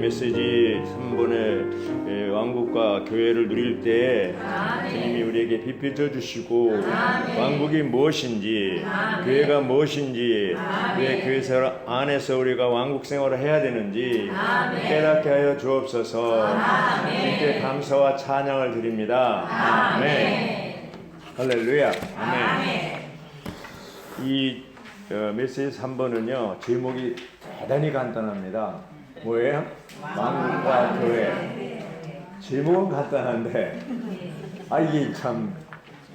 메시지 3번의 왕국과 교회를 누릴 때 주님이 우리에게 비춰 주시고 왕국이 무엇인지 교회가 무엇인지 왜 교회 안에서 우리가 왕국 생활을 해야 되는지 깨닫게 하여 주옵소서. 주님께 감사와 찬양을 드립니다. 아멘. 할렐루야. 아멘. 이 메시지 3번은요 제목이 대단히 간단합니다. 뭐예요? 왕국과 교회. 제목은 간단한데 이게 참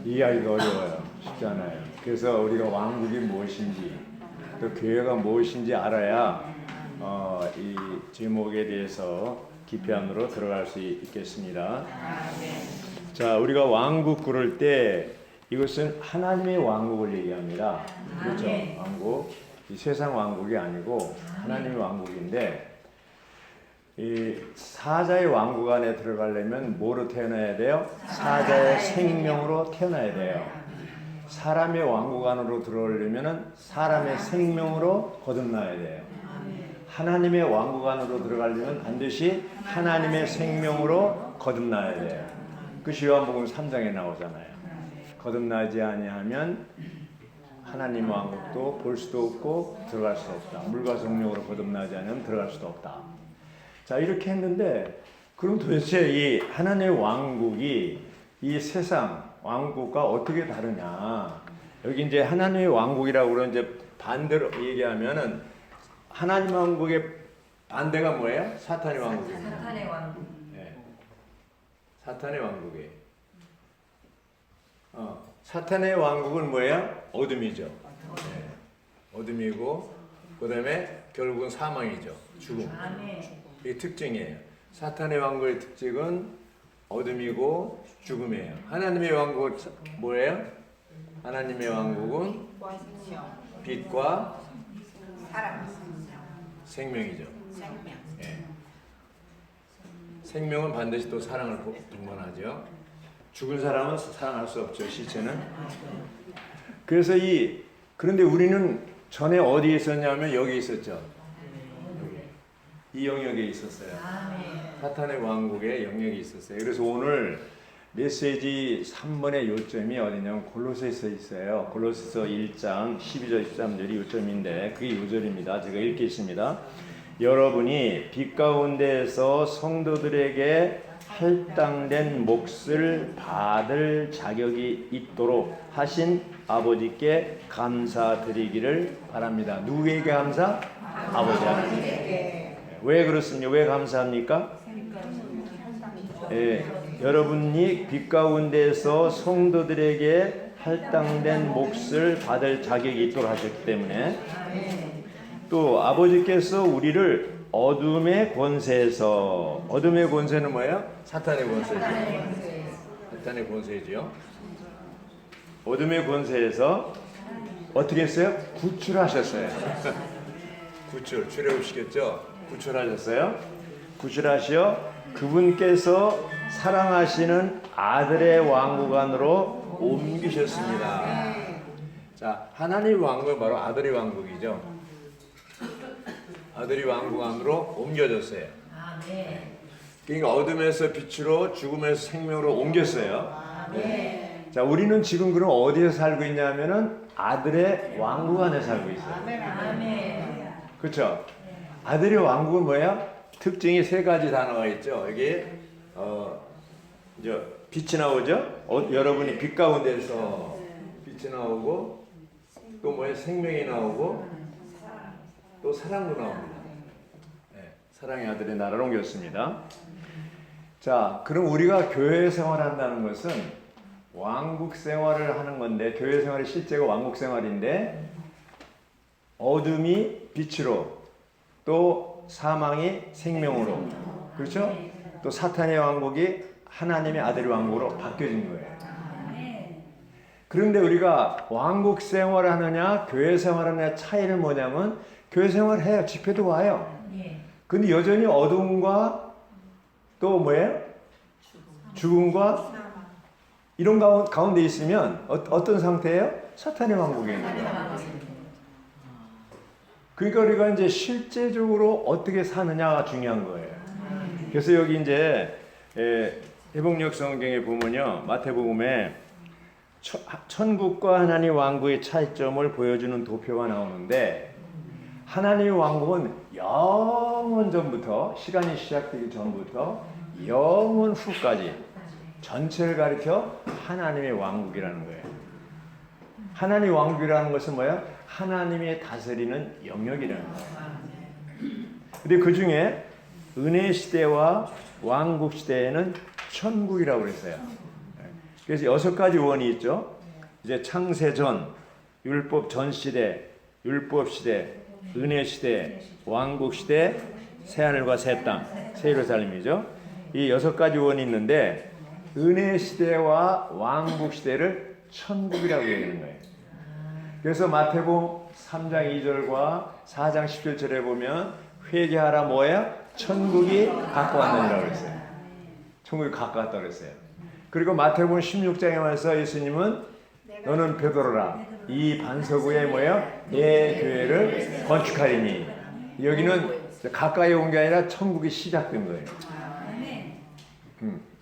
이해하기가 어려워요. 쉽지 않아요. 그래서 우리가 왕국이 무엇인지 또 교회가 무엇인지 알아야 이 제목에 대해서 깊이 안으로 들어갈 수 있겠습니다. 자, 우리가 왕국 그럴 때 이것은 하나님의 왕국을 얘기합니다. 그렇죠? 왕국. 이 세상 왕국이 아니고 하나님의 왕국인데 이 사자의 왕국 안에 들어가려면 뭐로 태어나야 돼요? 사자의 생명으로 태어나야 돼요. 사람의 왕국 안으로 들어오려면 사람의 생명으로 거듭나야 돼요. 하나님의 왕국 안으로 들어가려면 반드시 하나님의 생명으로 거듭나야 돼요. 그것이 요한복음 3장에 나오잖아요. 거듭나지 아니하면 하나님 왕국도 볼 수도 없고 들어갈 수도 없다. 물과 성령으로 거듭나지 않으면 들어갈 수도 없다. 자, 이렇게 했는데 그럼 도대체 이 하나님의 왕국이 이 세상 왕국과 어떻게 다르냐? 여기 이제 하나님의 왕국이라고 그러는 이제 반대로 얘기하면은 하나님 왕국의 반대가 뭐예요? 사탄의 왕국입니다. 사탄의 왕국. 네. 사탄의 왕국이에요. 사탄의 왕국은 뭐예요? 어둠이죠. 네. 어둠이고 그 다음에 결국은 사망이죠. 죽음. 이게 특징이에요. 사탄의 왕국의 특징은 어둠이고 죽음이에요. 하나님의 왕국은 뭐예요? 하나님의 왕국은 빛과 생명이죠. 네. 생명은 반드시 또 사랑을 동반하죠. 죽은 사람은 사랑할 수 없죠. 시체는. 그래서 그런데 우리는 전에 어디에 있었냐면 여기 있었죠. 여기. 이 영역에 있었어요. 사탄의 왕국의 영역이 있었어요. 그래서 오늘 메시지 3번의 요점이 어디냐면 골로새서 있어요. 골로새서 1장 12절 13절이 요점인데 그게 요절입니다. 제가 읽겠습니다. 여러분이 빛 가운데에서 성도들에게 할당된 몫을 받을 자격이 있도록 하신 아버지께 감사드리기를 바랍니다. 누구에게 감사? 아버지 하나님께. 왜 그렇습니까? 왜 감사합니까? 여러분이 빛 가운데서 성도들에게 할당된 몫을 받을 자격이 있도록 하셨기 때문에 또 아버지께서 우리를 어둠의 권세에서 어둠의 권세는 뭐예요? 사탄의 권세죠. 사탄의 권세죠. 어둠의 권세에서 어떻게 했어요? 구출하셨어요. 출애굽시켰죠. 구출하셨어요. 구출하시어 그분께서 사랑하시는 아들의 왕국 안으로 옮기셨습니다. 자, 하나님 왕국은 바로 아들의 왕국이죠. 아들이 왕국 안으로 옮겨졌어요. 그러니까 어둠에서 빛으로 죽음에서 생명으로 옮겼어요. 자, 우리는 지금 그럼 어디에 살고 있냐면은 아들의 왕국 안에 살고 있어요. 그렇죠? 아들의 왕국은 뭐야? 특징이 세 가지 단어가 있죠. 여기 이제 빛이 나오죠. 여러분이 빛 가운데서 빛이 나오고 또 뭐야? 생명이 나오고 또 사랑도 나옵니다. 네, 사랑의 아들의 나라로 옮겼습니다. 자, 그럼 우리가 교회 생활한다는 것은 왕국 생활을 하는 건데 교회 생활이 실제가 왕국 생활인데 어둠이 빛으로 또 사망이 생명으로 그렇죠? 또 사탄의 왕국이 하나님의 아들의 왕국으로 바뀌어진 거예요. 그런데 우리가 왕국 생활을 하느냐 교회 생활을 하느냐 차이는 뭐냐면 교회 생활을 해요. 집회도 와요. 근데 여전히 어둠과 또 뭐예요? 죽음과 이런 가운데 있으면 어떤 상태예요? 사탄의 왕국에 있는 거예요. 그러니까 우리가 이제 실제적으로 어떻게 사느냐가 중요한 거예요. 그래서 여기 이제 회복력 성경에 보면요, 마태복음에 천국과 하나님 왕국의 차이점을 보여주는 도표가 나오는데, 하나님 왕국은 영원 전부터, 시간이 시작되기 전부터 영원 후까지 전체를 가리켜 하나님의 왕국이라는 거예요. 하나님 왕국이라는 것은 뭐야? 하나님의 다스리는 영역이라는 거예요. 근데 그 중에 은혜 시대와 왕국 시대에는 천국이라고 그랬어요. 그래서 6가지 원이 있죠. 이제 창세 전, 율법 전 시대, 율법 시대, 은혜 시대, 왕국 시대, 새 하늘과 새 땅, 새 예루살렘이죠. 이 6가지 원이 있는데, 은혜 시대와 왕국 시대를 천국이라고 얘기하는 거예요. 그래서 마태복음 3장 2절과 4장 17절에 보면 회개하라 뭐야? 천국이 가까웠느니라고 그랬어요. 천국이 가까웠다고 그랬어요. 그리고 마태복음 16장에 와서 예수님은 너는 베드로라, 이 반석 위에 뭐야? 내 교회를 건축하리니. 여기는 가까이 온 게 아니라 천국이 시작된 거예요.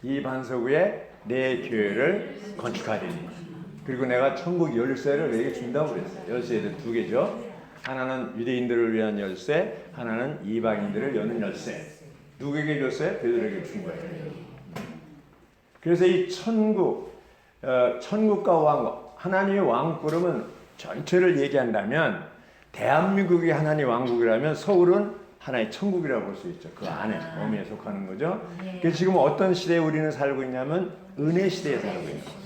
이 반석 위에 내 교회를 건축하리니. 그리고 내가 천국 열쇠를 내게 준다고 그랬어요. 열쇠들 2개죠. 하나는 유대인들을 위한 열쇠, 하나는 이방인들을 여는 열쇠. 누구에게 줬어요? 베드로에게 준 거예요. 그래서 이 천국과 왕국, 하나님의 왕국 그러면 전체를 얘기한다면, 대한민국이 하나님의 왕국이라면 서울은 하나의 천국이라고 볼 수 있죠. 그 안에 범위에 속하는 거죠. 그래서 지금 어떤 시대에 우리는 살고 있냐면 은혜 시대에 살고 있는 거예요.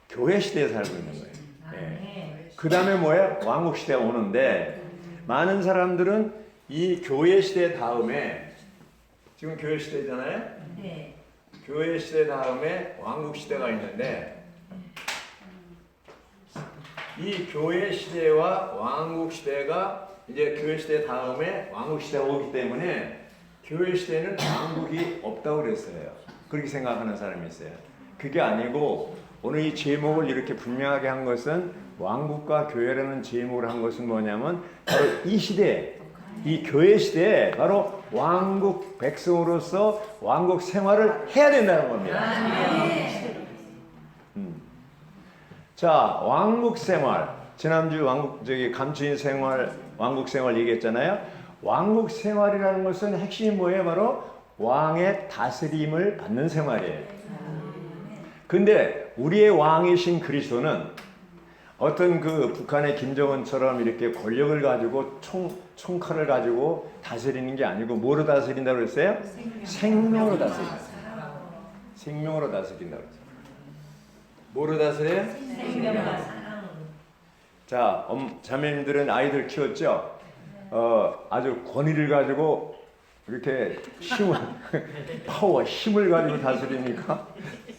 교회 시대에 살고 있는 거예요. 예. 그 다음에 뭐예요? 왕국 시대가 오는데, 많은 사람들은 이 교회 시대 다음에, 지금 교회 시대잖아요? 네. 교회 시대 다음에 왕국 시대가 있는데, 이 교회 시대와 왕국 시대가 이제 교회 시대 다음에 왕국 시대가 오기 때문에 교회 시대는 왕국이 없다고 그랬어요. 그렇게 생각하는 사람이 있어요. 그게 아니고, 오늘 이 제목을 이렇게 분명하게 한 것은, 왕국과 교회라는 제목을 한 것은 뭐냐면 바로 이 시대, 이 교회 시대에 바로 왕국 백성으로서 왕국 생활을 해야 된다는 겁니다. 자, 왕국 생활. 지난주 감추인 생활, 왕국 생활 얘기했잖아요. 왕국 생활이라는 것은 핵심이 뭐예요? 바로 왕의 다스림을 받는 생활이에요. 근데 우리의 왕이신 그리스도는 어떤 그 북한의 김정은처럼 이렇게 권력을 가지고 총칼을 가지고 다스리는 게 아니고 뭐로 다스린다고 그랬어요? 생명으로 다스린다. 생명으로 다스린다고 그랬어요. 뭐로 다스려요? 생명으로. 자, 자매님들은 아이들 키웠죠? 아주 권위를 가지고 이렇게 힘을 가지고 다스립니까?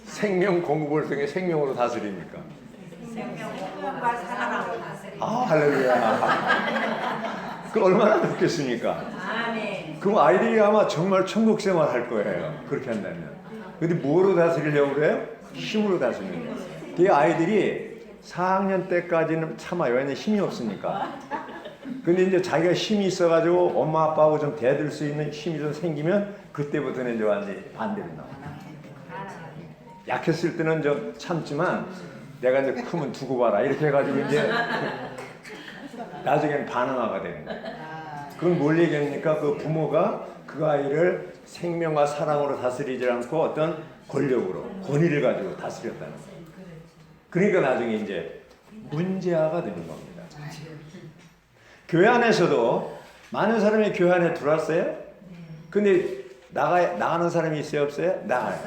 생명 공급을 통해 생명으로 다스립니까? 생명과 사랑으로 다스립니다. 아, 할렐루야. 그 얼마나 좋겠습니까? 아멘. 그럼 아이들이 아마 정말 천국 생활 할 거예요. 그렇게 한다면. 근데 뭐로 다스리려고 그래요? 힘으로 다스리는 거예요. 그 아이들이 4학년 때까지는 참아요. 왜냐면 힘이 없으니까. 근데 이제 자기가 힘이 있어가지고 엄마 아빠하고 좀 대들 수 있는 힘이 좀 생기면 그때부터는 이제 완전히 반대로 나와요. 약했을 때는 좀 참지만 내가 이제 크면 두고 봐라 이렇게 해가지고 이제 나중에는 반항아가 되는 거예요. 그건 뭘 얘기합니까? 그 부모가 그 아이를 생명과 사랑으로 다스리지 않고 어떤 권력으로, 권위를 가지고 다스렸다는 거예요. 그러니까 나중에 이제 문제아가 되는 겁니다. 교회 안에서도 많은 사람이 교회 안에 들어왔어요. 근데 나가는 사람이 있어요, 없어요? 나가요.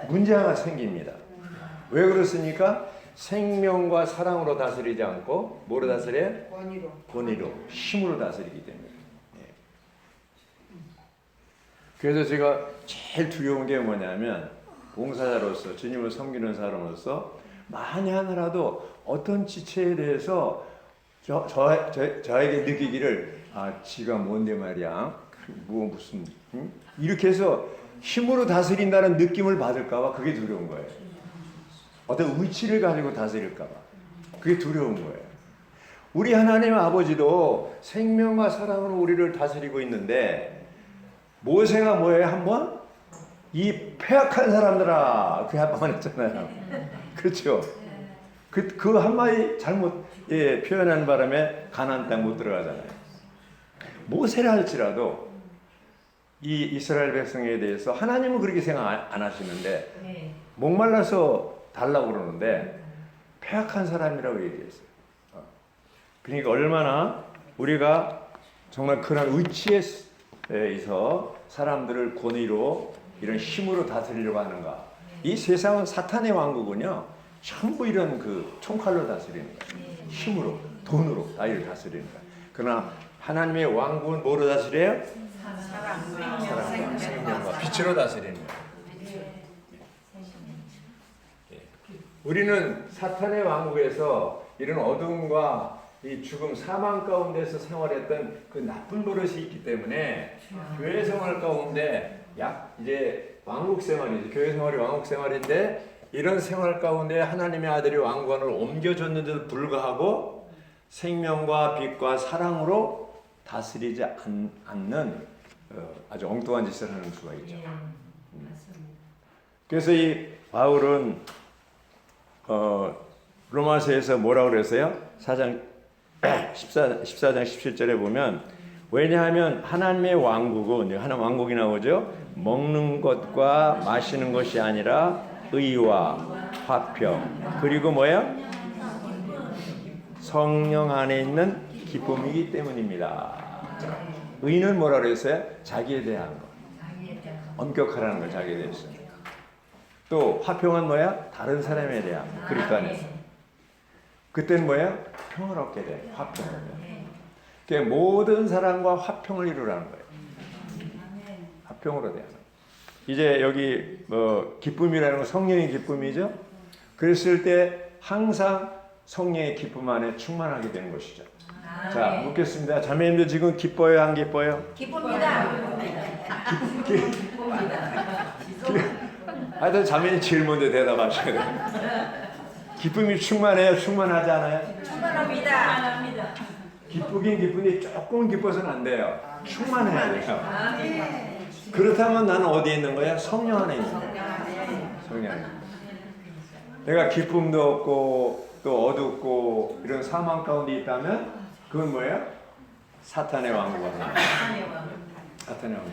문제가 생깁니다. 왜 그렇습니까? 생명과 사랑으로 다스리지 않고 뭐로 다스려요? 권위로, 힘으로 다스리기 때문에. 그래서 제가 제일 두려운 게 뭐냐면, 봉사자로서 주님을 섬기는 사람으로서 많이 하느라도 어떤 지체에 대해서 저에게 느끼기를, 지가 뭔데 말이야, 무슨 이렇게 해서 힘으로 다스린다는 느낌을 받을까봐 그게 두려운 거예요. 어떤 위치를 가지고 다스릴까봐 그게 두려운 거예요. 우리 하나님 아버지도 생명과 사랑으로 우리를 다스리고 있는데, 모세가 뭐예요? 한번 이 폐악한 사람들아, 그 한마디 했잖아요. 그렇죠? 그 한마디 잘못 표현하는 바람에 가나안 땅 못 들어가잖아요. 모세라 할지라도 이 이스라엘 백성에 대해서 하나님은 그렇게 생각 안 하시는데 목말라서 달라고 그러는데 폐악한 사람이라고 얘기했어요. 그러니까 얼마나 우리가 정말 그런 위치에서 사람들을 권위로 이런 힘으로 다스리려고 하는가. 이 세상은 사탄의 왕국은요 전부 이런 그 총칼로 다스리는 거예요. 힘으로, 돈으로 나이를 다스리는 거예요. 그러나 하나님의 왕국은 뭐로 다스려요? 사랑과 생명과 빛으로 다스리는 거예요. 우리는 사탄의 왕국에서 이런 어둠과 이 죽음, 사망 가운데서 생활했던 그 나쁜 버릇이 있기 때문에 교회 생활 가운데 이제 왕국 생활이지. 교회 생활이 왕국 생활인데 이런 생활 가운데 하나님의 아들이 왕관을 옮겨줬는데도 불구하고 생명과 빛과 사랑으로 다스리지 않는 아주 엉뚱한 짓을 하는 수가 있죠. 그래서 이 바울은 로마서에서 뭐라고 그랬어요? 14장 17절에 보면 왜냐하면 하나님의 왕국은 하나님 왕국이 나오죠. 먹는 것과 마시는 것이 아니라 의와 화평 그리고 뭐야? 성령 안에 있는 기쁨이기 때문입니다. 의는 뭐라 그랬어요? 자기에 대한 것. 엄격하라는 걸 자기에 대해서. 또 화평은 뭐야? 다른 사람에 대한 그리스도 안에서. 그때는 뭐야? 평을 얻게 돼. 화평을. 그러니까 모든 사람과 화평을 이루라는 거예요. 화평으로 돼야. 이제 여기 기쁨이라는 건 성령의 기쁨이죠. 그랬을 때 항상 성령의 기쁨 안에 충만하게 되는 것이죠. 자, 묻겠습니다. 자매님들 지금 기뻐요, 안 기뻐요? 기쁩니다. 하여튼 자매님 제일 먼저 대답하셔야 돼요. 기쁨이 충만해요? 충만하지 않아요? 충만합니다. 기쁘긴 기쁜데 조금 기뻐서는 안 돼요. 충만해야 돼요. 그렇다면 나는 어디에 있는 거야? 성령 안에 있는 거야. 성령 안에. 내가 기쁨도 없고 또 어둡고 이런 사망 가운데 있다면 그건 뭐예요? 사탄의 왕국. 사탄의 왕국.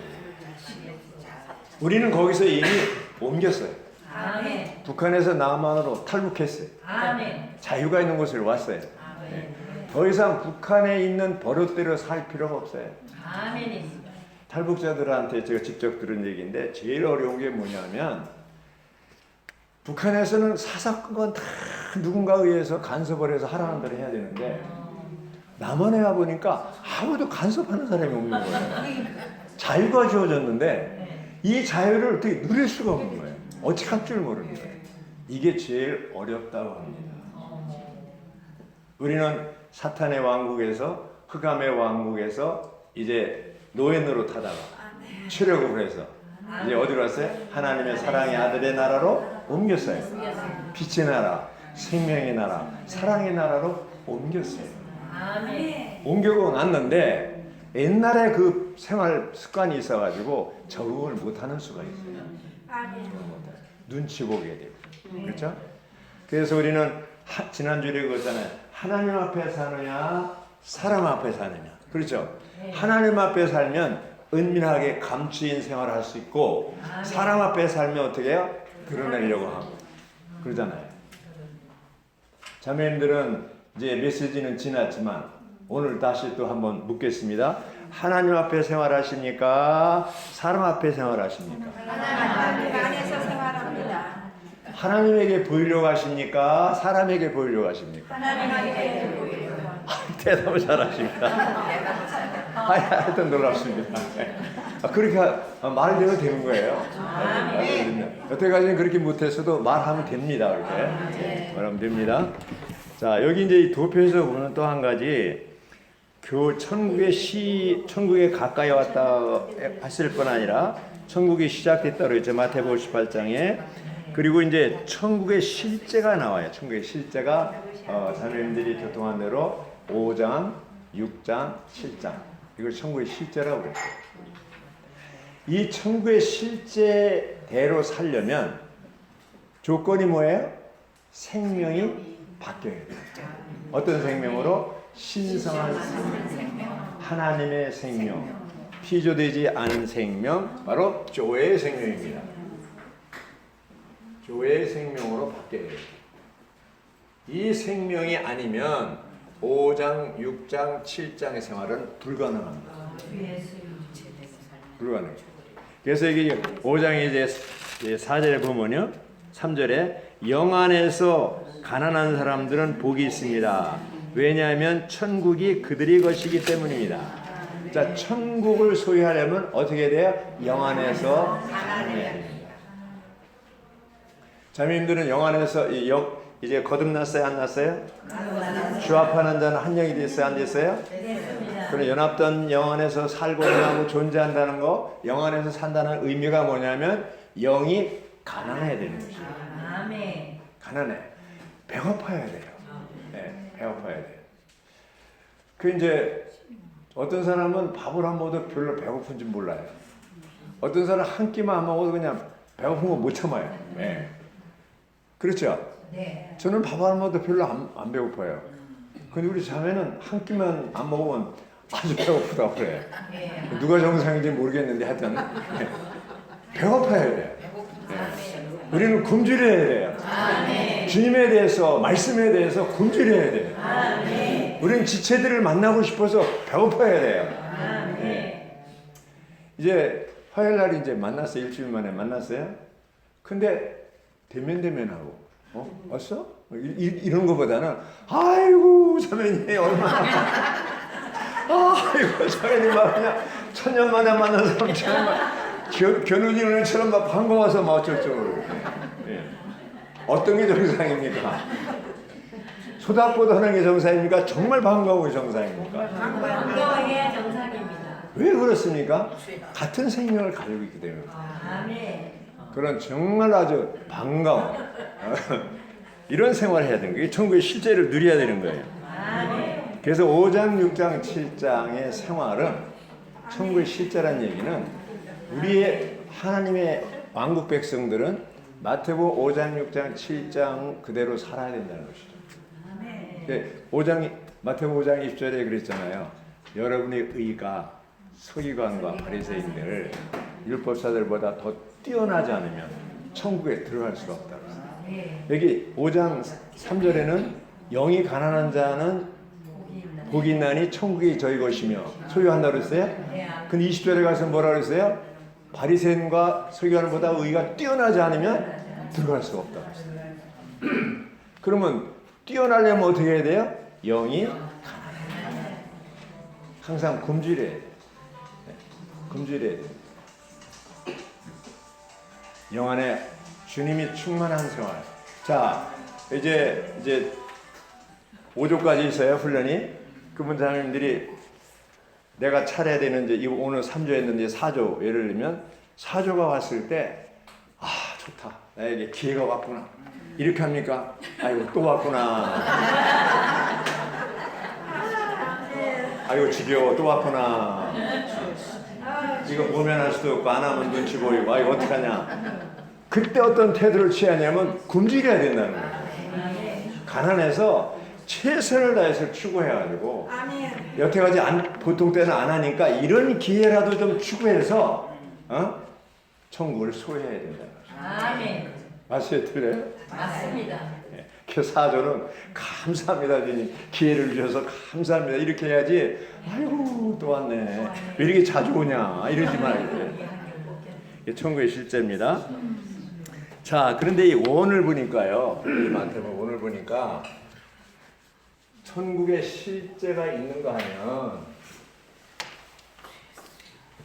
우리는 거기서 이미 옮겼어요. 아멘. 북한에서 남한으로 탈북했어요. 아멘. 자유가 있는 곳을 왔어요. 네. 더 이상 북한에 있는 버릇대로 살 필요가 없어요. 아멘입니다. 탈북자들한테 제가 직접 들은 얘기인데 제일 어려운 게 뭐냐면 북한에서는 사사건 다 누군가에 의해서 간섭을 해서 하라는 대로 해야 되는데 남한에 와보니까 아무도 간섭하는 사람이 없는 거예요. 자유가 주어졌는데 이 자유를 어떻게 누릴 수가 없는 거예요. 어떻게 할 줄 모르는 거예요. 이게 제일 어렵다고 합니다. 우리는 사탄의 왕국에서 흑암의 왕국에서 이제 노예 노릇하다가 출애굽을 해서 이제 어디로 왔어요? 하나님의 사랑의 아들의 나라로 옮겼어요. 빛의 나라, 생명의 나라, 사랑의 나라로 옮겼어요. 옮겨고 났는데 옛날에 그 생활 습관이 있어가지고 적응을 못하는 수가 있어요. 눈치 보게 되고 그렇죠? 그래서 우리는 지난주에 그랬잖아요. 하나님 앞에 사느냐 사람 앞에 사느냐 그렇죠? 하나님 앞에 살면 은밀하게 감추인 생활을 할 수 있고 사람 앞에 살면 어떻게 해요? 드러내려고 하고 그러잖아요. 자매님들은 이제 메시지는 지났지만 오늘 다시 또 한번 묻겠습니다. 하나님 앞에 생활하십니까? 사람 앞에 생활하십니까? 하나님 안에서 생활합니다. 하나님에게 보이려고 하십니까? 사람에게 보이려고 하십니까? 하나님에게 보이려고. 대답을 잘하십니다. 하여튼 놀랍습니다. 그렇게 말되면 되는 거예요. 여태까지는 그렇게 못했어도 말하면 됩니다. 이렇게 말하면 됩니다. 자, 여기 이제 도표에서 보는 또 한 가지 천국에 가까이 왔다 했을 뿐 아니라 천국이 시작됐다고 그랬죠. 마태복음 18장에. 그리고 이제 천국의 실제가 나와요. 천국의 실제가 자매님들이 교통한 대로 5장, 6장, 7장. 이걸 천국의 실제라고 그랬어요. 이 천국의 실제대로 살려면 조건이 뭐예요? 생명이 바뀌어야 돼요. 어떤 생명으로? 신성한 생명, 하나님의 생명, 피조되지 않은 생명, 바로 조의 생명입니다. 조의 생명으로 바뀌어야 돼요. 이 생명이 아니면 5장, 6장, 7장의 생활은 불가능합니다. 불가능해요. 그래서 이게 5장에 이제 4절에 보면요, 3절에 영 안에서 가난한 사람들은 복이 있습니다. 왜냐하면 천국이 그들의 것이기 때문입니다. 자, 천국을 소유하려면 어떻게 돼요? 영 안에서 가난해야 됩니다. 자매님들은 영 안에서 이제 거듭났어요? 안 났어요? 주합하는 자는 한 영이 됐어요? 안 됐어요? 그럼 연합된 영 안에서 살고자 하고 존재한다는 거, 영 안에서 산다는 의미가 뭐냐면 영이 가난해야 되는 것이에요. 아멘. 가난해. 배고파야 돼요. 네, 배고파야 돼요. 그 이제 어떤 사람은 밥을 안 먹어도 별로 배고픈지 몰라요. 어떤 사람은 한 끼만 안 먹어도 그냥 배고픈 거 못 참아요. 네. 그렇죠? 네. 저는 밥 안 먹어도 별로 안 배고파요. 근데 우리 자매는 한 끼만 안 먹으면 아주 배고프다고 그래. 네. 누가 정상인지 모르겠는데 하여튼 배고파야 돼요. 네. 우리는 굶주려야 돼요. 아멘. 주님에 대해서, 말씀에 대해서 굶주려야 돼요. 아멘. 우리는 지체들을 만나고 싶어서 배고파야 돼요. 아멘. 네. 이제 화요일 날 이제 만났어요. 일주일 만에 만났어요. 근데 대면하고 왔어? 이런 거보다는 아이고 자매님 얼마나 아이고 자매님 막 그냥 천년 만에 만난 사람처럼 막 견우진언처럼 막 반가워서 막 어쩔. 예. 어떤 게 정상입니까? 소답보다 하는 게 정상입니까? 정말 반가운 게 정상입니까? 반가워해야 정상입니다. 왜 그렇습니까? 같은 생명을 가지고 있기 때문에. 아멘. 그런 정말 아주 반가운 이런 생활을 해야 되는 거예요. 천국의 실제를 누려야 되는 거예요. 아멘. 그래서 5장, 6장, 7장의 생활은 천국의 실제란 얘기는 우리의 하나님의 왕국 백성들은 마태복음 5장, 6장, 7장 그대로 살아야 된다는 것이죠. 마태복음 5장 20절에 그랬잖아요. 여러분의 의가 서기관과 바리새인들 율법사들보다 더 뛰어나지 않으면 천국에 들어갈 수가 없다. 여기 5장 3절에는 영이 가난한 자는 복이 있나니 천국이 저희 것이며 소유한다 그랬어요? 근데 20절에 가서 뭐라 그랬어요? 바리새인과 서기관보다 의가 뛰어나지 않으면 들어갈 수가 없다 그랬어요. 그러면 뛰어나려면 어떻게 해야 돼요? 영이 가난해야 항상 굶주려야 돼요. 굶주려야 돼요. 영 안에 주님이 충만한 생활. 자, 이제 5조까지 있어요, 훈련이. 그분 자매님들이 내가 차려야 되는 이제 오늘 3조 했는데 4조 예를 들면 4조가 왔을 때 아, 좋다. 나에게 기회가 왔구나. 이렇게 합니까? 아이고 또 왔구나. 아이고 지겨워 또 왔구나. 이거 보면 할 수도 없고 안 하면 눈치 보이고 아이고 어떡하냐. 그때 어떤 태도를 취하냐면 굶주려야 된다는 거예요. 가난해서 최선을 다해서 추구해가지고 여태까지 보통 때는 안 하니까 이런 기회라도 좀 추구해서 천국을 소유해야 된다는 거죠. 아멘. 맞아요? 틀려요? 맞습니다. 그 사조는 감사합니다 주님 기회를 주셔서 감사합니다 이렇게 해야지. 아이고 또 왔네 왜 이렇게 자주 오냐 이러지 말고. 이게 천국의 실제입니다. 자, 그런데 이 원을 보니까요, 마태복음 원을 보니까 천국의 실제가 있는가 하면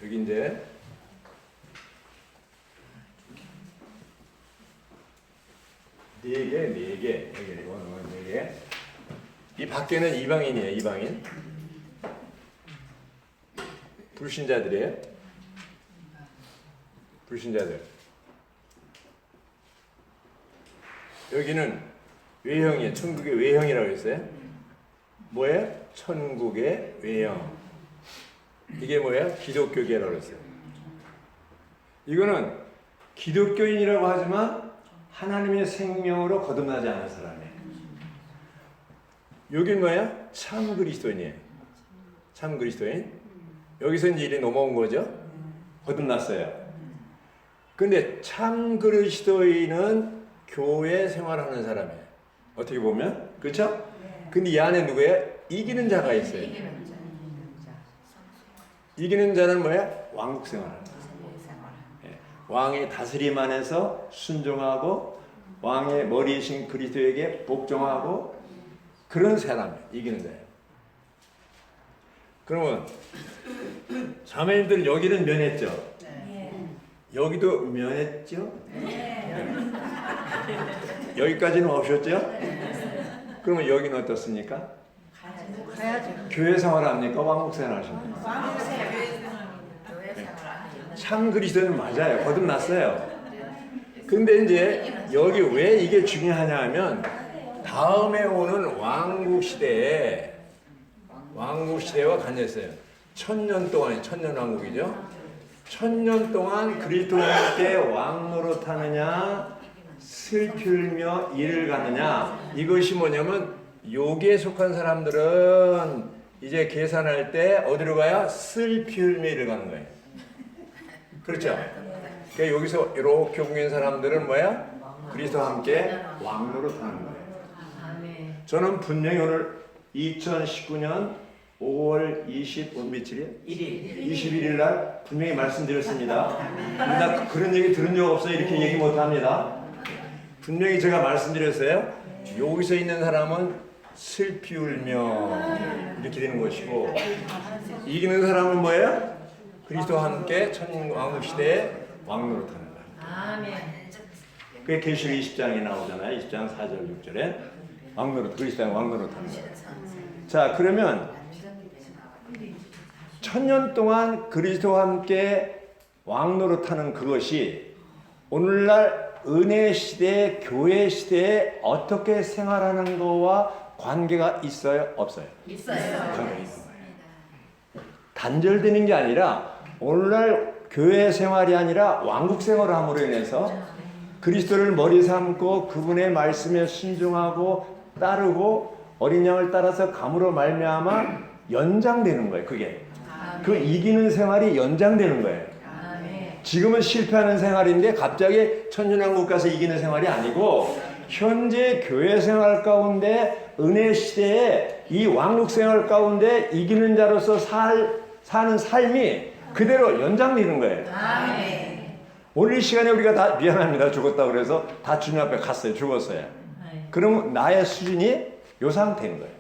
여기 이제 네 개, 여기 원은 4개. 이 밖에는 이방인이에요, 이방인. 불신자들이에요. 불신자들. 여기는 외형이에요. 천국의 외형이라고 했어요. 뭐예요? 천국의 외형. 이게 뭐예요? 기독교계라고 했어요. 이거는 기독교인이라고 하지만 하나님의 생명으로 거듭나지 않은 사람이에요. 여긴 뭐야? 참 그리스도인이에요. 참 그리스도인. 여기서 이제 일이 넘어온 거죠. 거듭났어요. 근데 참 그리스도인은 교회 생활하는 사람이에요. 어떻게 보면. 그렇죠? 근데 이 안에 누구예요? 이기는 자가 있어요. 이기는 자는 뭐야? 왕국 생활하는 거예요. 왕의 다스림 안에서 순종하고 왕의 머리이신 그리스도에게 복종하고 그런 사람이에요. 이기는 자예요. 그러면 자매님들 여기는 면했죠? 여기도 면했죠? 여기까지는 오셨죠? 그러면 여기는 어떻습니까? 가야죠. 교회 생활합니까? 왕국 생활하십니까? 참 그리스도는 맞아요. 거듭났어요. 근데 이제 여기 왜 이게 중요하냐 하면 다음에 오는 왕국 시대와 관련했어요. 1000년 동안, 1000년 왕국이죠. 1000년 동안 그리스도와 함께 왕 노릇하느냐 슬플며 이를 가느냐. 이것이 뭐냐면 여기에 속한 사람들은 이제 계산할 때 어디로 가요? 슬플며 이를 가는 거예요. 그렇죠? 그러니까 여기서 이렇게 옮긴 사람들은 뭐야? 그리스도와 함께 왕 노릇하는 거예요. 저는 분명히 오늘 2019년 5월 21일이에요? 21일 날 분명히 말씀드렸습니다. 근데 나 그런 얘기 들은 적 없어요. 이렇게 얘기 못 합니다. 분명히 제가 말씀드렸어요. 여기서 있는 사람은 슬피 울며 이렇게 되는 것이고 이기는 사람은 뭐예요? 그리스도와 함께 천왕국 시대에 왕 노릇하는 거예요. 그게 계시록 20장에 나오잖아요. 20장 4절 6절에 왕 노릇, 그리스도와 왕 노릇하는 거예요. 자, 그러면 1000년 동안 그리스도와 함께 왕 노릇하는 그것이 오늘날 은혜 시대, 교회 시대에 어떻게 생활하는 거와 관계가 있어요? 없어요? 있어요. 관계가 있는 거예요. 단절되는 게 아니라 오늘날 교회 생활이 아니라 왕국 생활을 함으로 인해서 그리스도를 머리 삼고 그분의 말씀에 순종하고 따르고 어린 양을 따라서 감으로 말미암아 연장되는 거예요. 그게 그 이기는 생활이 연장되는 거예요. 지금은 실패하는 생활인데 갑자기 천년왕국 가서 이기는 생활이 아니고 현재 교회 생활 가운데 은혜 시대에 이 왕국 생활 가운데 이기는 자로서 사는 삶이 그대로 연장되는 거예요. 오늘 이 시간에 우리가 다 미안합니다. 죽었다 그래서 다 주님 앞에 갔어요. 죽었어요. 그럼 나의 수준이 요 상태인 거예요.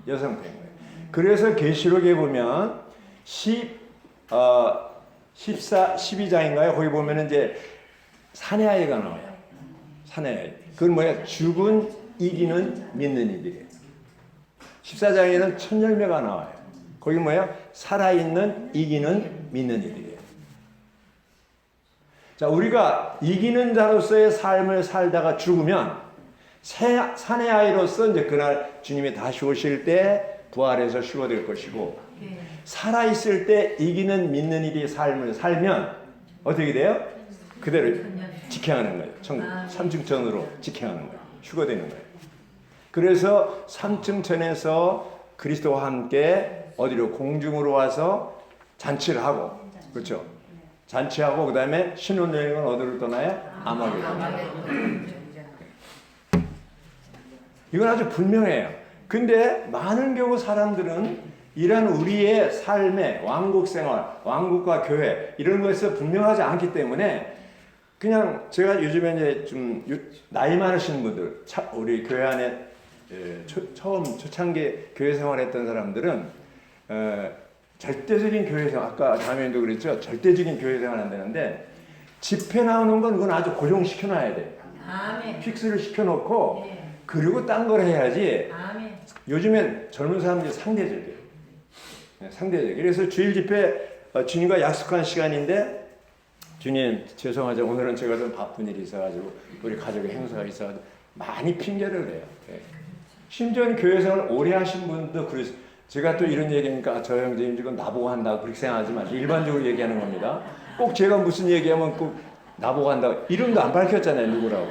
요 상태인 거예요. 그래서 계시록에 보면 12장인가요? 거기 보면 이제 사내아이가 나와요. 사내아이. 그건 뭐야? 죽은 이기는 믿는 이들이에요. 14장에는 첫 열매가 나와요. 거기 뭐야? 살아있는 이기는 믿는 이들이에요. 자, 우리가 이기는 자로서의 삶을 살다가 죽으면 사내아이로서 이제 그날 주님이 다시 오실 때 부활해서 휴거될 것이고 살아있을 때 이기는 믿는 일이 삶을 살면 어떻게 돼요? 그대로 직행하는 거예요. 삼층천으로 직행하는 거예요. 휴거되는 거예요. 그래서 삼층천에서 그리스도와 함께 어디로 공중으로 와서 잔치를 하고 그렇죠? 잔치하고 그 다음에 신혼여행은 어디로 떠나요? 아마겟돈. 이건 아주 분명해요. 근데 많은 경우 사람들은 이런 우리의 삶의 왕국 생활, 왕국과 교회 이런 것에서 분명하지 않기 때문에 그냥 제가 요즘에 이제 좀 나이 많으신 분들, 우리 교회 안에 처음 초창기 교회 생활했던 사람들은 절대적인 교회 생활, 아까 자매님도 그랬죠. 절대적인 교회 생활 안 되는데 집회 나오는 건 그건 아주 고정시켜놔야 돼. 픽스를 시켜놓고 그리고 딴 걸 해야지. 요즘엔 젊은 사람들이 상대적이에요. 상대적이에요. 그래서 주일 집회 주님과 약속한 시간인데 주님 죄송하죠. 오늘은 제가 좀 바쁜 일이 있어가지고 우리 가족의 행사가 있어가지고 많이 핑계를 내요. 심지어는 교회 생활 오래 하신 분도 그래서 제가 또 이런 얘기니까 저 형제님 지금 나보고 한다고 그렇게 생각하지 마시고 일반적으로 얘기하는 겁니다. 꼭 제가 무슨 얘기하면 꼭 나보고 한다고 이름도 안 밝혔잖아요. 누구라고.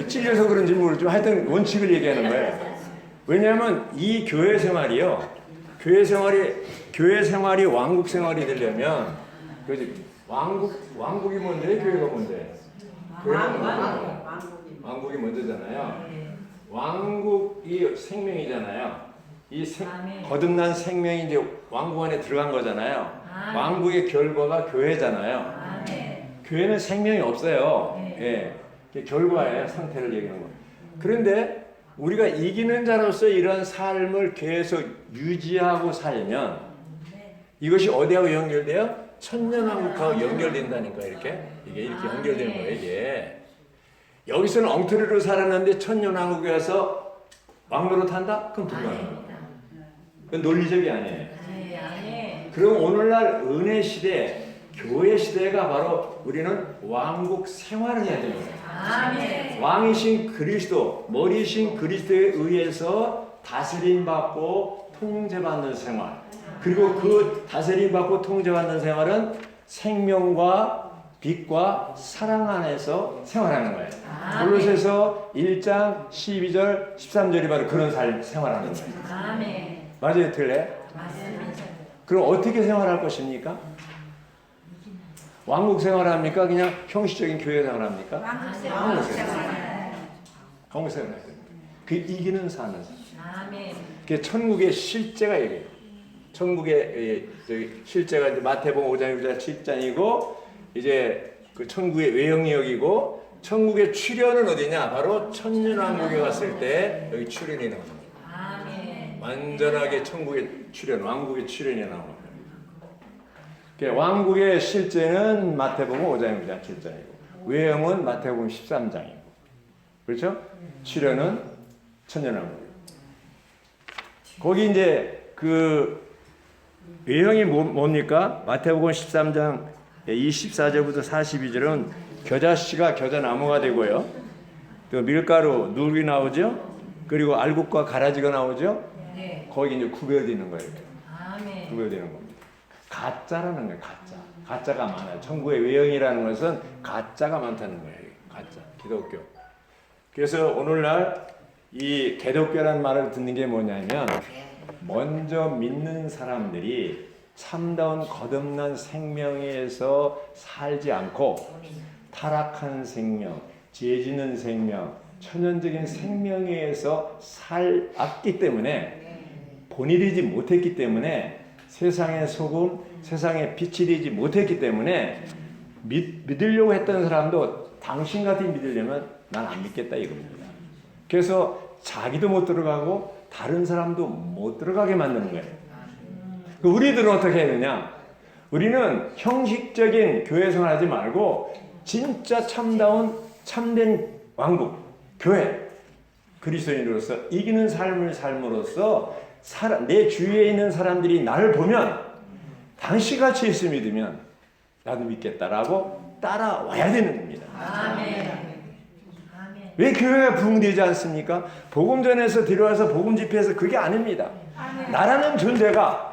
찔려서 그런지 모르지만 하여튼 원칙을 얘기하는 거예요. 왜냐하면 이 교회 생활이요. 교회 생활이 왕국 생활이 되려면 그지 왕국이 뭔데 교회가 뭔데? 왕국이 먼저잖아요. 왕국이 생명이잖아요. 거듭난 생명이 이제 왕국 안에 들어간 거잖아요. 왕국의 결과가 교회잖아요. 교회는 생명이 없어요. 예, 결과예요. 상태를 얘기하는 거. 그런데 우리가 이기는 자로서 이런 삶을 계속 유지하고 살면 이것이 어디하고 연결돼요? 천년왕국하고 연결된다니까 이게 이렇게 연결되는 거예요. 이게 여기서는 엉터리로 살았는데 천년왕국에 와서 왕노릇 한다? 그럼 불가능해요. 그건 논리적이 아니에요. 그럼 오늘날 은혜 시대, 교회 시대가 바로 우리는 왕국 생활을 해야 됩니다. 왕이신 그리스도, 머리신 그리스도에 의해서 다스림 받고 통제받는 생활. 그리고 그 다스림 받고 통제받는 생활은 생명과 빛과 사랑 안에서 생활하는 거예요. 골로새서 1장 12절 13절이 바로 그런 삶 생활하는 거예요. 맞아요, 틀려? 맞습니다. 그럼 어떻게 생활할 것입니까? 왕국 생활합니까? 그냥 형식적인 교회 생활합니까? 왕국 생활. 왕국 생활. 그 이기는 삶을 살. 그 천국의 실제가 얘기해요. 천국의 실제가 이제 마태복음 5장 6장 7장이고 이제 그 천국의 외형역이고 천국의 출현은 어디냐? 바로 천년왕국에 갔을 때 여기 출현이 나옵니다. 완전하게 천국의 출현, 왕국의 출현이 나옵니다. 왕국의 실제는 마태복음 5장 6장 7장이고 외형은 마태복음 13장이고 그렇죠? 출현은 천년왕국. 거기 이제 그 외형이 뭡니까? 마태복음 13장 24절부터 42절은 겨자씨가 겨자나무가 되고요. 또 밀가루, 누룩이 나오죠. 그리고 알곡과 가라지가 나오죠. 거기 이제 구별되는 거예요. 구별되는 겁니다. 가짜라는 거예요. 가짜가 많아요. 천국의 외형이라는 것은 가짜가 많다는 거예요. 가짜. 기독교. 그래서 오늘날 이 기독교라는 말을 듣는 게 뭐냐면 먼저 믿는 사람들이 참다운 거듭난 생명에서 살지 않고 타락한 생명, 죄짓는 생명, 천연적인 생명에서 살았기 때문에 본이 되지 못했기 때문에 세상의 소금, 세상의 빛이 되지 못했기 때문에 믿으려고 했던 사람도 당신 같이 믿으려면 난 안 믿겠다 이겁니다. 그래서 자기도 못 들어가고 다른 사람도 못 들어가게 만드는 거예요. 우리들은 어떻게 해야 되냐? 우리는 형식적인 교회 생활하지 말고 진짜 참된 왕국, 교회, 그리스도인으로서 이기는 삶을 삶으로써 내 주위에 있는 사람들이 나를 보면 당신같이 예수 믿으면 나도 믿겠다라고 따라와야 되는 겁니다. 왜 교회가 부흥되지 않습니까? 복음전에서 들어와서 복음 집회에서 그게 아닙니다. 나라는 존재가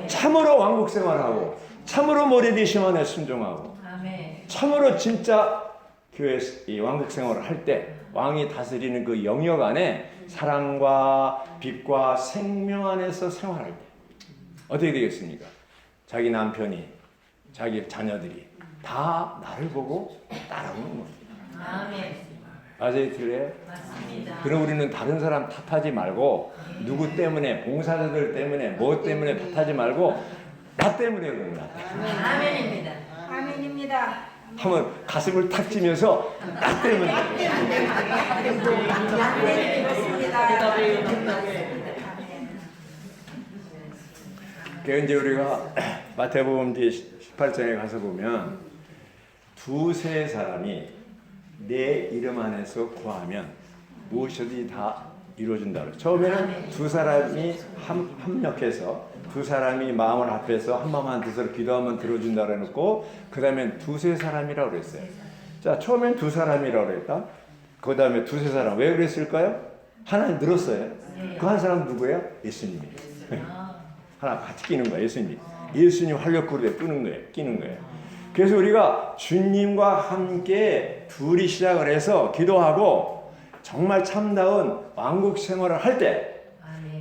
참으로 왕국 생활하고 참으로 머리되심 안에 순종하고 참으로 진짜 교회 이 왕국 생활을 할 때 왕이 다스리는 그 영역 안에 사랑과 빛과 생명 안에서 생활할 때 어떻게 되겠습니까? 자기 남편이 자기 자녀들이 다 나를 보고 따라오는 겁니다. 맞아요, 틀려요? 맞습니다. 그럼 우리는 다른 사람 탓하지 말고 누구 때문에 봉사자들 때문에 뭐 때문에 탓하지 말고 나 때문에 그런 것 같아요. 아멘입니다. 아멘입니다. 한번 가슴을 탁 찌면서 나 때문에. 그래서 이제 우리가 마태복음 18장에 가서 보면 두세 사람이 내 이름 안에서 구하면 무엇이든지 다 이루어진다. 처음에는 두 사람이 합력해서 두 사람이 마음을 합해서 한 마음 한 뜻으로 기도하면 들어준다 그래놓고 그 다음엔 두세 사람이라고 그랬어요. 자, 처음엔 두 사람이라고 그랬다. 그 다음에 두세 사람. 왜 그랬을까요? 하나 늘었어요. 그 한 사람 누구예요? 예수님이에요. 하나 같이 끼는 거예요. 예수님. 예수님 활력그룹에 끼는 거예요. 그래서 우리가 주님과 함께 둘이 시작을 해서 기도하고 정말 참다운 왕국 생활을 할 때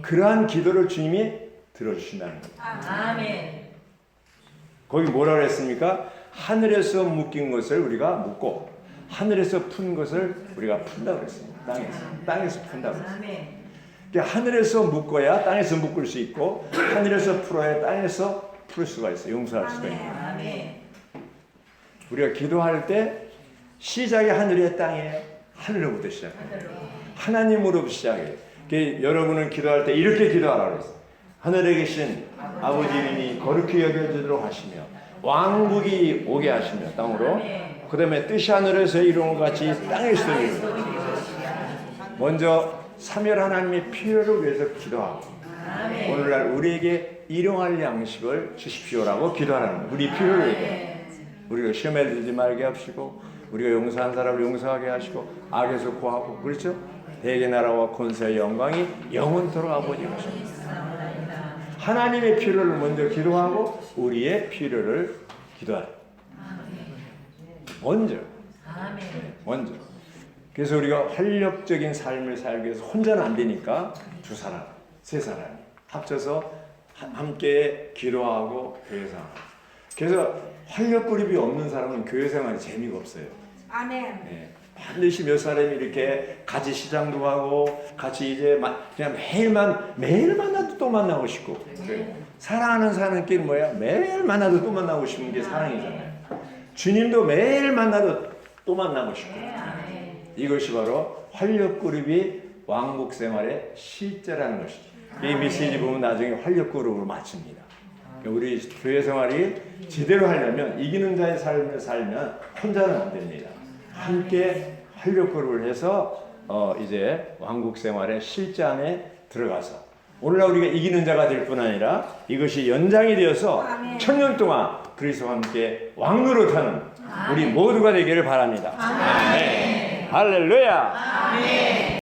그러한 기도를 주님이 들어주신다는 거예요. 아멘. 거기 뭐라 그랬습니까? 하늘에서 묶인 것을 우리가 묶고 하늘에서 푼 것을 우리가 푼다고 그랬습니다. 땅에서 푼다고 그랬습니다. 아멘. 그러니까 하늘에서 묶어야 땅에서 묶을 수 있고 하늘에서 풀어야 땅에서 풀 수가 있어요. 용서할 수가 있는 거예요. 아멘. 우리가 기도할 때 시작이 하늘의 땅에 하늘로부터 시작해요. 하나님으로부터 시작해요. 그러니까 여러분은 기도할 때 이렇게 기도하라고 그랬어요. 하늘에 계신 아버지 이름이 거룩히 여겨지도록 하시며 왕국이 오게 하시며 땅으로 그 다음에 뜻이 하늘에서 이루는 것 같이 땅에서도 이루는 먼저 삼열 하나님의 필요를 위해서 기도하고 오늘날 우리에게 일용할 양식을 주십시오라고 기도하는 거예요. 우리 필요를 위해 우리가 시험에 들지 말게 하시고 우리가 용서한 사람을 용서하게 하시고 악에서 구하고 그렇죠? 대개 나라와 권세의 영광이 영원토록 아버지 하십니다. 하나님의 필요를 먼저 기도하고 우리의 필요를 기도하라. 먼저. 그래서 우리가 활력적인 삶을 살기 위해서 혼자는 안 되니까 두 사람, 세 사람이 합쳐서 함께 기도하고 교회 생활. 그래서 활력 그룹이 없는 사람은 교회 생활이 재미가 없어요. 아멘. 네. 반드시 몇 사람이 이렇게 같이 시장도 가고 같이 이제 그냥 매일 만나도 또 만나고 싶고 사랑하는 사람끼리 뭐야? 매일 만나도 또 만나고 싶은 게 사랑이잖아요. 주님도 매일 만나도 또 만나고 싶고 이것이 바로 활력 그룹이 왕국 생활의 실제라는 것이죠. 이 메시지 보면 나중에 활력 그룹으로 맞춥니다. 우리 교회 생활이 제대로 하려면 이기는 자의 삶을 살면 혼자는 안 됩니다. 함께 활력 그룹을 해서 이제 왕국 생활의 실제 안에 들어가서 오늘날 우리가 이기는 자가 될 뿐 아니라 이것이 연장이 되어서 천년 동안 그리스도와 함께 왕노릇하는 우리 모두가 되기를 바랍니다. 아멘. 할렐루야. 아멘.